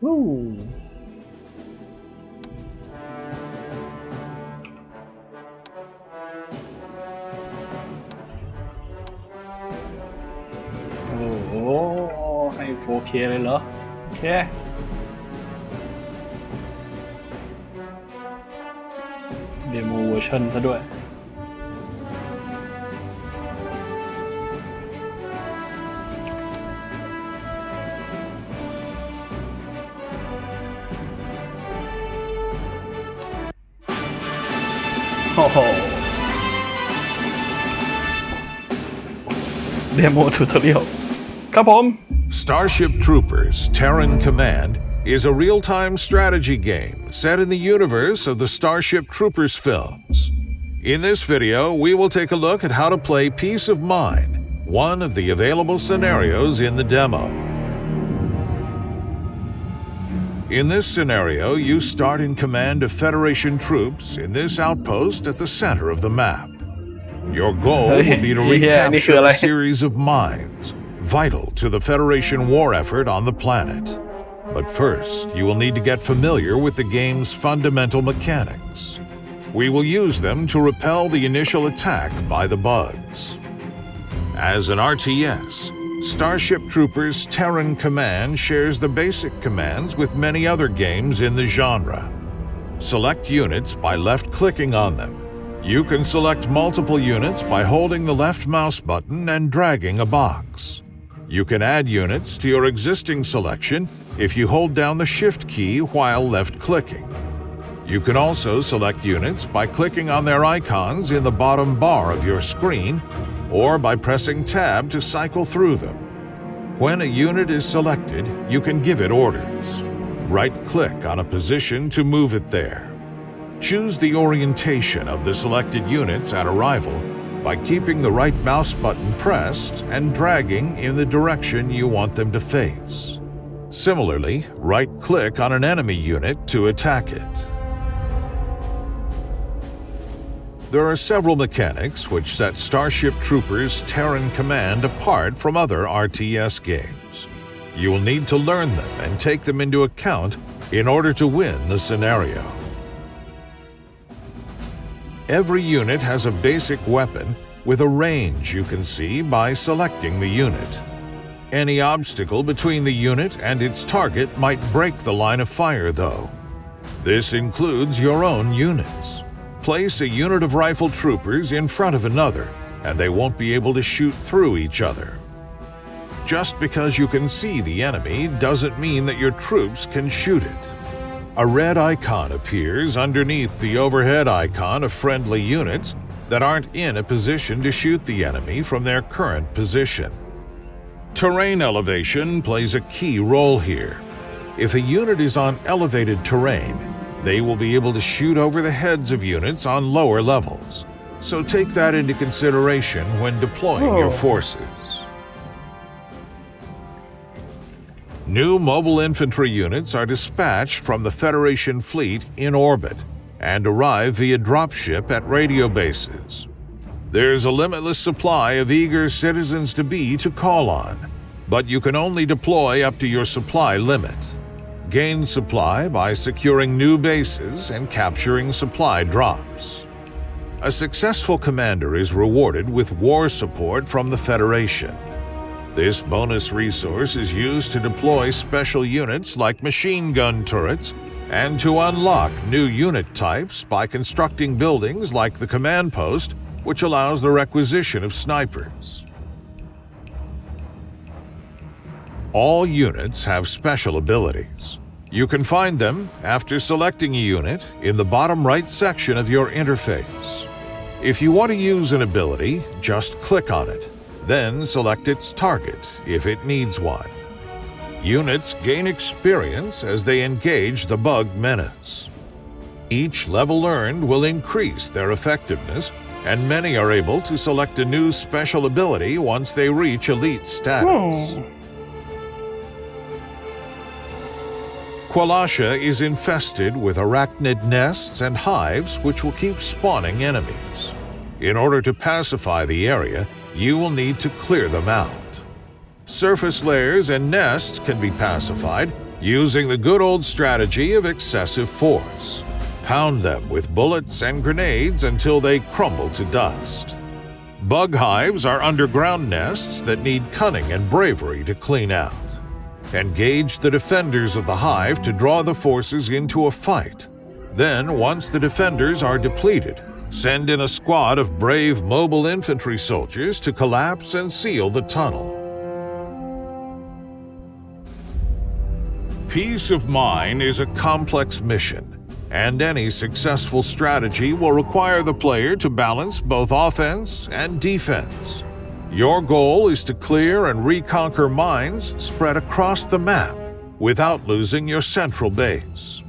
วู้โอ้โหให้ 4K เลยเหรอโอเคเดโมเวอร์ชันซะด้วยโอ้โหเดโมทูตอเรียลครับผม Starship Troopers Terran Command is a real-time strategy game set in the universe of the Starship Troopers films. In this video, we will take a look at how to play Peace of Mind, one of the available scenarios in the demo. In this scenario, you start in command of Federation troops in this outpost at the center of the map. Your goal will be to recapture a series of mines vital to the Federation war effort on the planet. But first, you will need to get familiar with the game's fundamental mechanics. We will use them to repel the initial attack by the bugs. As an RTS, Starship Troopers Terran Command shares the basic commands with many other games in the genre. Select units by left-clicking on them. You can select multiple units by holding the left mouse button and dragging a box. You can add units to your existing selection if you hold down the Shift key while left-clicking. You can also select units by clicking on their icons in the bottom bar of your screen or by pressing Tab to cycle through them. When a unit is selected, you can give it orders. Right-click on a position to move it there. Choose the orientation of the selected units at arrival by keeping the right mouse button pressed and dragging in the direction you want them to face. Similarly, right-click on an enemy unit to attack it. There are several mechanics which set Starship Troopers Terran Command apart from other RTS games. You will need to learn them and take them into account in order to win the scenario. Every unit has a basic weapon with a range you can see by selecting the unit. Any obstacle between the unit and its target might break the line of fire, though. This includes your own units. Place a unit of rifle troopers in front of another, and they won't be able to shoot through each other. Just because you can see the enemy doesn't mean that your troops can shoot it. A red icon appears underneath the overhead icon of friendly units that aren't in a position to shoot the enemy from their current position. Terrain elevation plays a key role here. If a unit is on elevated terrain, they will be able to shoot over the heads of units on lower levels. So take that into consideration when deploying your forces. New mobile infantry units are dispatched from the Federation fleet in orbit and arrive via dropship at radio bases. There's a limitless supply of eager citizens-to-be to call on, but you can only deploy up to your supply limit. Gain supply by securing new bases and capturing supply drops. A successful commander is rewarded with war support from the Federation. This bonus resource is used to deploy special units like machine gun turrets and to unlock new unit types by constructing buildings like the command post, which allows the requisition of snipers. All units have special abilities. You can find them after selecting a unit in the bottom right section of your interface. If you want to use an ability, just click on it. Then select its target if it needs one. Units gain experience as they engage the bug menace. Each level earned will increase their effectiveness, and many are able to select a new special ability once they reach elite status. Qualasha is infested with arachnid nests and hives which will keep spawning enemies. In order to pacify the area, you will need to clear them out. Surface layers and nests can be pacified using the good old strategy of excessive force. Pound them with bullets and grenades until they crumble to dust. Bug hives are underground nests that need cunning and bravery to clean out. Engage the defenders of the hive to draw the forces into a fight. Then, once the defenders are depleted, send in a squad of brave mobile infantry soldiers to collapse and seal the tunnel. Peace of mind is a complex mission, and any successful strategy will require the player to balance both offense and defense. Your goal is to clear and reconquer mines spread across the map without losing your central base.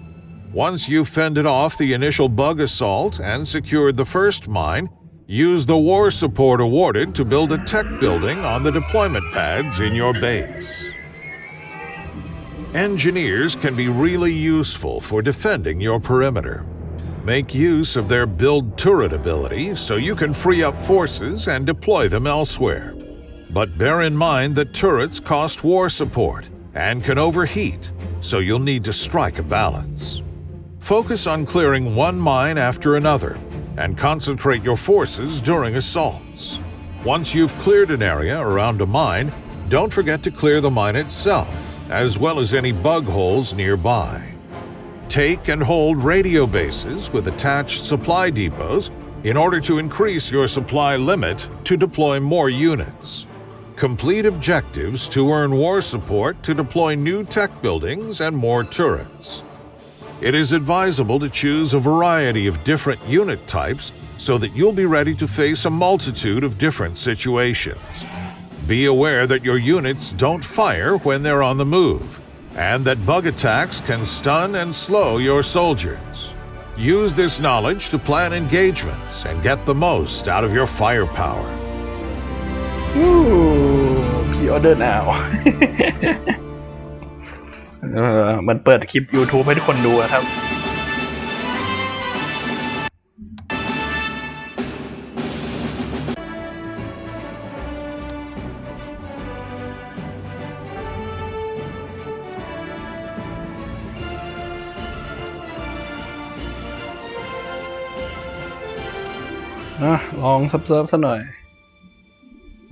Once you've fended off the initial bug assault and secured the first mine, use the war support awarded to build a tech building on the deployment pads in your base. Engineers can be really useful for defending your perimeter. Make use of their build turret ability so you can free up forces and deploy them elsewhere. But bear in mind that turrets cost war support and can overheat, so you'll need to strike a balance. Focus on clearing one mine after another and concentrate your forces during assaults. Once you've cleared an area around a mine, don't forget to clear the mine itself, as well as any bug holes nearby. Take and hold radio bases with attached supply depots in order to increase your supply limit to deploy more units. Complete objectives to earn war support to deploy new tech buildings and more turrets. It is advisable to choose a variety of different unit types so that you'll be ready to face a multitude of different situations. Be aware that your units don't fire when they're on the move, and that bug attacks can stun and slow your soldiers. Use this knowledge to plan engagements and get the most out of your firepower. Pre-order now มันเปิดคลิป YouTube ให้ทุกคนดูนะครับลองซับเซิร์ฟซะหน่อย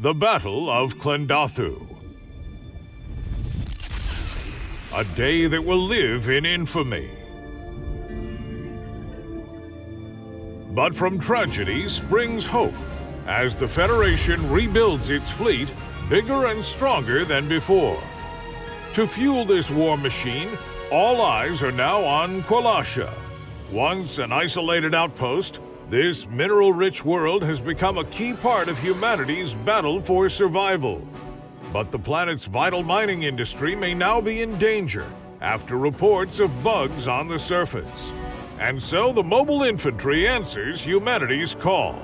The Battle of Klendathu. A day that will live in infamy. But from tragedy springs hope as the Federation rebuilds its fleet bigger and stronger than before. To fuel this war machine, all eyes are now on Kwalasha. Once an isolated outpost, this mineral-rich world has become a key part of humanity's battle for survival. But the planet's vital mining industry may now be in danger after reports of bugs on the surface. And so the mobile infantry answers humanity's call.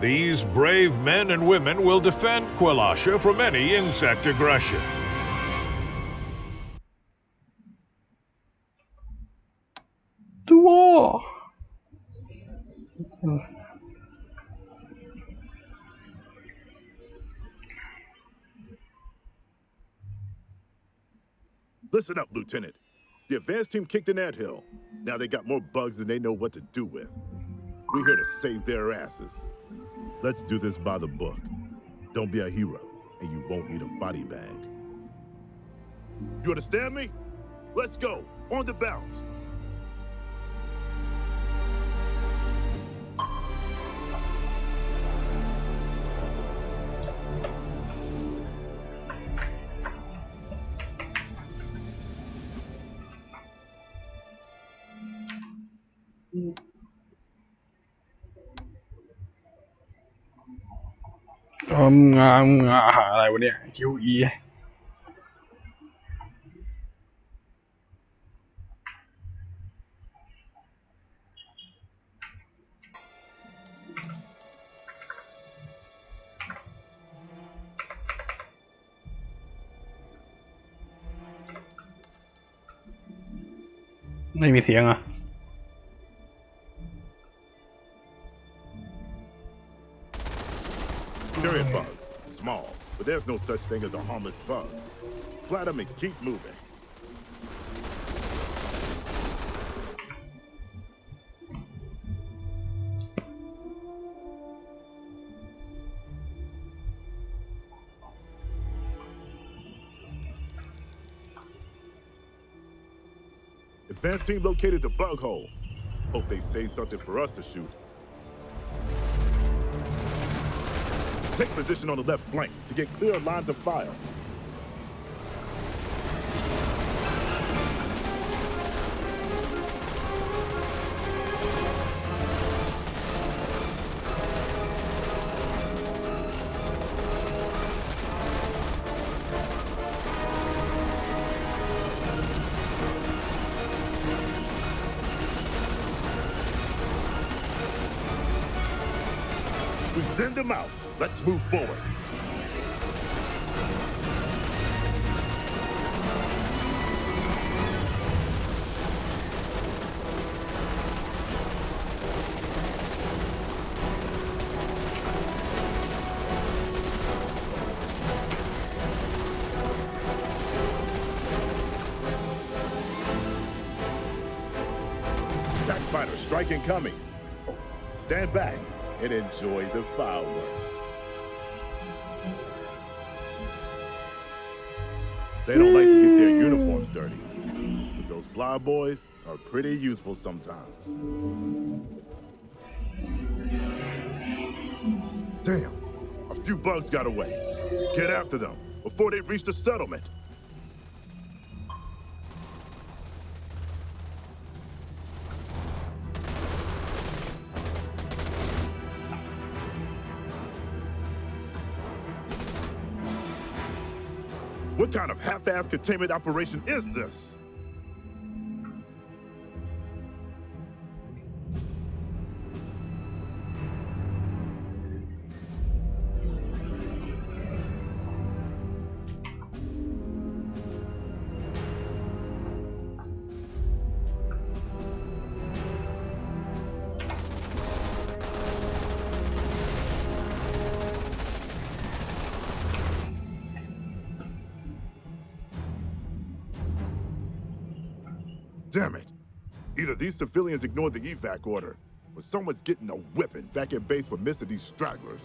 These brave men and women will defend Kwalasha from any insect aggression. The war. Listen up, Lieutenant. The advance team kicked an anthill. Now they got more bugs than they know what to do with. We're here to save their asses. Let's do this by the book. Don't be a hero, and you won't need a body bag. You understand me? Let's go. On the bounce.งาหาอะไรวะเนี่ย QE ไม่มีเสียงอ่ะTerran bugs. Small, but there's no such thing as a harmless bug. Splat them and keep moving. Advance team located the bug hole. Hope they save something for us to shoot. Take position on the left flank to get clear lines of fire. We thinned them out. Let's move forward. Attack fighter strike incoming. Stand back and enjoy the fireworks. They don't like to get their uniforms dirty, but those flyboys are pretty useful sometimes. Damn, a few bugs got away. Get after them before they reach the settlement. What kind of half-assed containment operation is this? Damn it. Either these civilians ignored the evac order, or someone's getting a whipping back at base for missing these stragglers.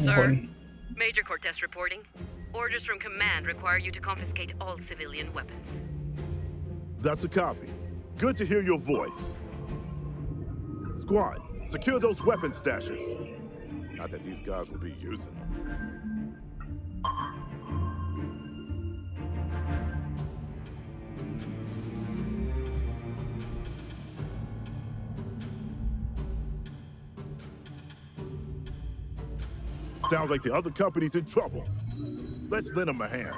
Sir, Major Cortez reporting. Orders from command require you to confiscate all civilian weapons. That's a copy. Good to hear your voice. Squad, secure those weapon stashers. Not that these guys will be using them. Sounds like the other company's in trouble. Let's lend them a hand.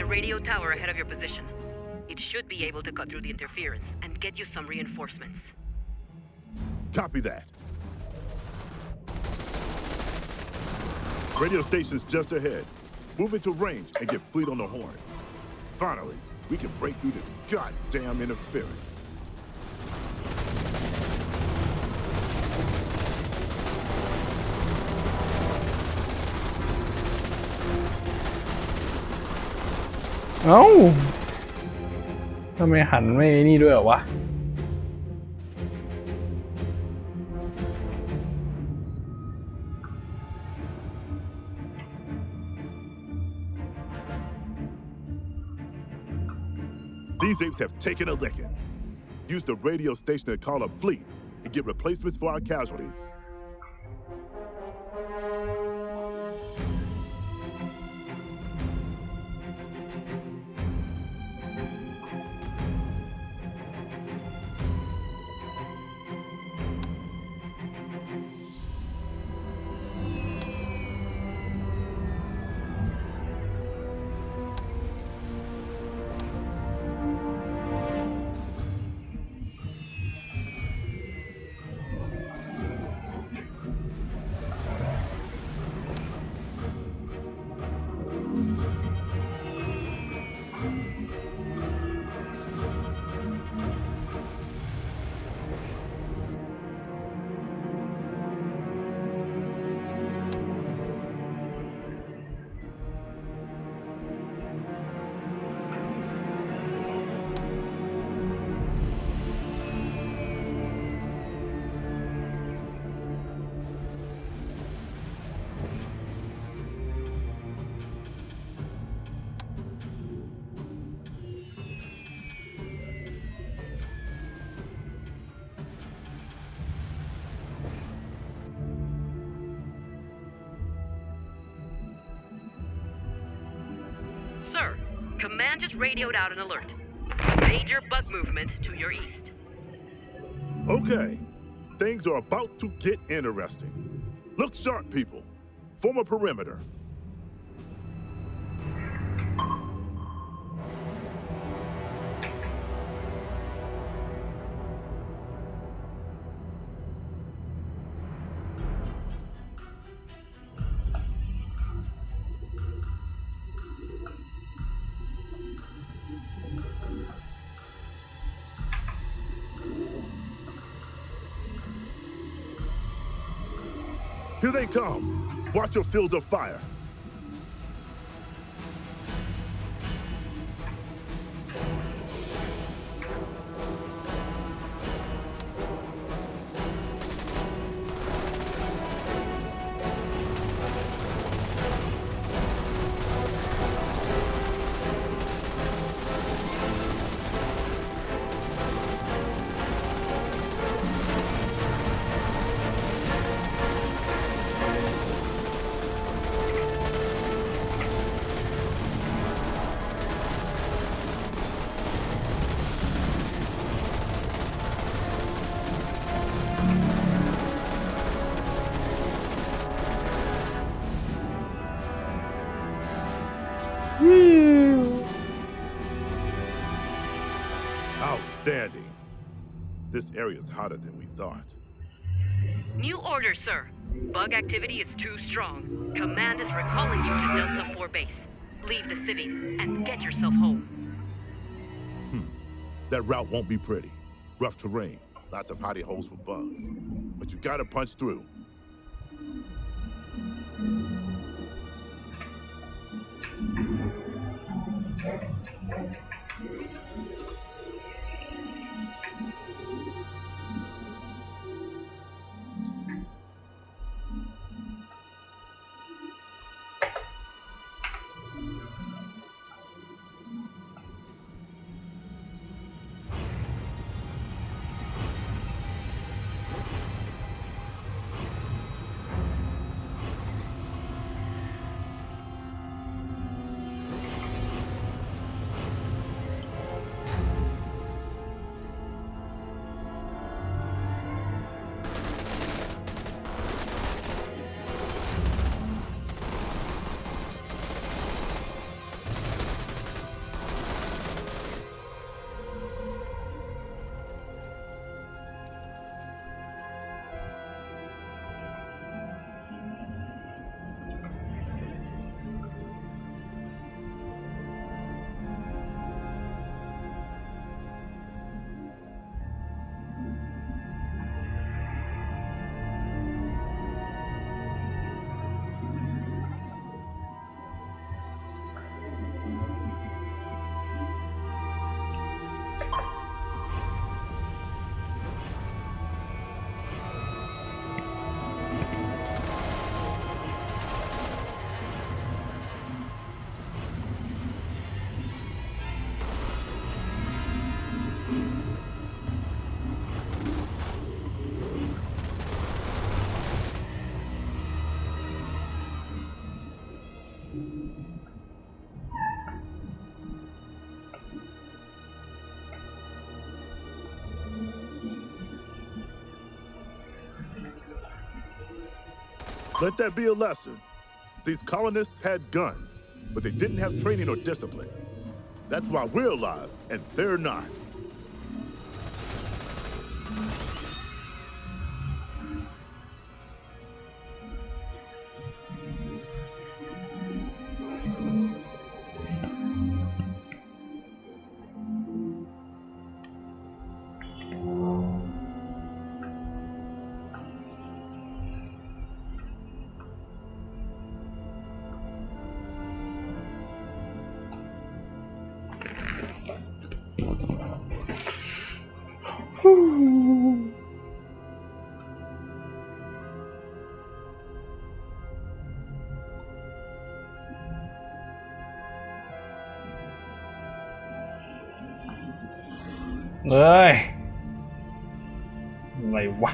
Radio tower ahead of your position. It should be able to cut through the interference and get you some reinforcements. Copy that. Radio station's just ahead. Move into range and get fleet on the horn. Finally, we can break through this goddamn interference. Oh, ทำไมหันไม่นี่ด้วยเหรอวะ These apes have taken a licking. Use the radio station to call up fleet and get replacements for our casualties. Command just radioed out an alert. Major bug movement to your east. Okay, things are about to get interesting. Look sharp, people. Form a perimeter. Here they come. Watch your fields of fire. Outstanding. This area is hotter than we thought. New order, sir. Bug activity is too strong. Command is recalling you to Delta 4 base. Leave the civies and get yourself home. That route won't be pretty. Rough terrain, lots of hidey holes for bugs. But you gotta punch through. Let that be a lesson. These colonists had guns, but they didn't have training or discipline. That's why we're alive, and they're not. Whew. เอ้ยอะไรวะ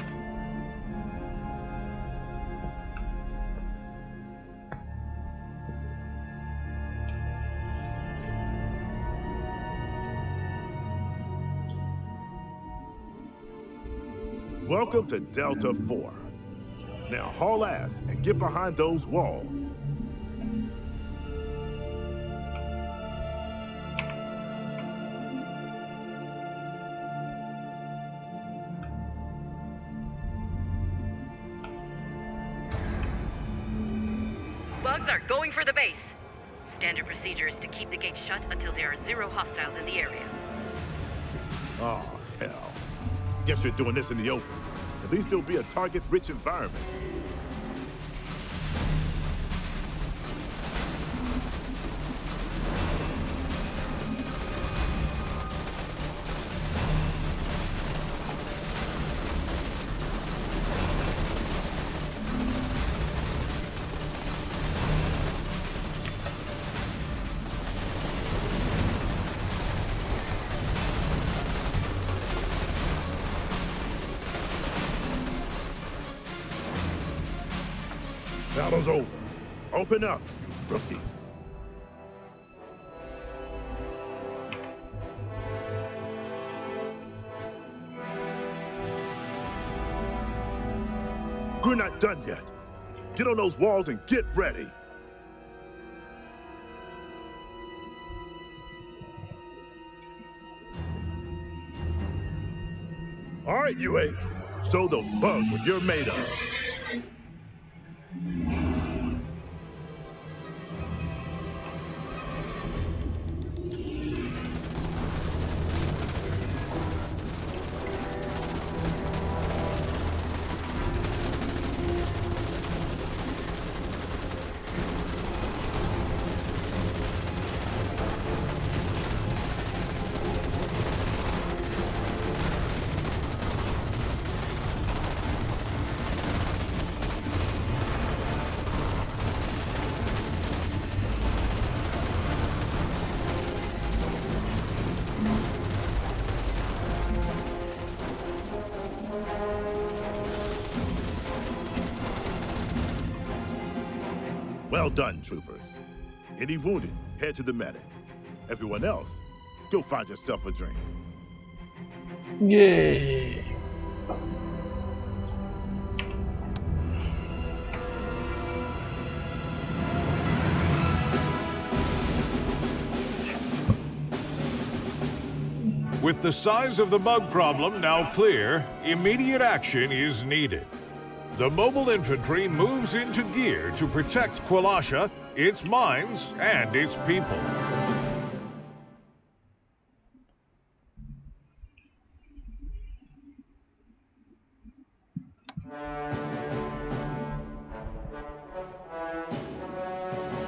Welcome to Delta 4. Now haul ass and get behind those walls. Bugs are going for the base. Standard procedure is to keep the gate shut until there are 0 hostiles in the area. Oh, hell. Guess you're doing this in the open. At least there'll be a target-rich environment. Battle's over. Open up, you rookies. We're not done yet. Get on those walls and get ready. All right, you apes. Show those bugs what you're made of. Well done, troopers. Any wounded, head to the medic. Everyone else, go find yourself a drink. เย้ With the size of the bug problem now clear, immediate action is needed. The mobile infantry moves into gear to protect Kwalasha, its mines, and its people.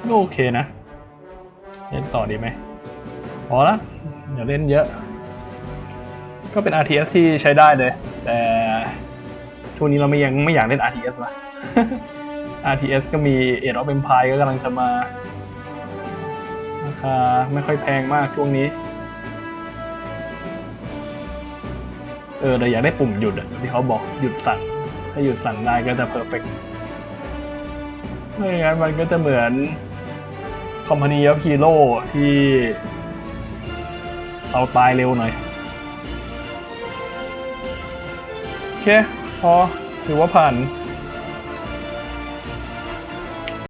ก็โอเคนะเล่นต่อดีไหมพอละอย่าเล่นเยอะก็เป็น RTS ที่ใช้ได้เลยแต่ช่วงนี้เรายังไม่อยากเล่น RTS นะ RTS ก็มี Age of Empires ก็กำลังจะมาราคาไม่ค่อยแพงมากช่วงนี้แต่อยากได้ปุ่มหยุดที่เขาบอกหยุดสั่นถ้าหยุดสั่นได้ก็จะเพอร์เฟกต์ไม่งั้นมันก็จะเหมือน Company of Hero ที่เราตายเร็วหน่อยโอเคพอถือว่าผ่าน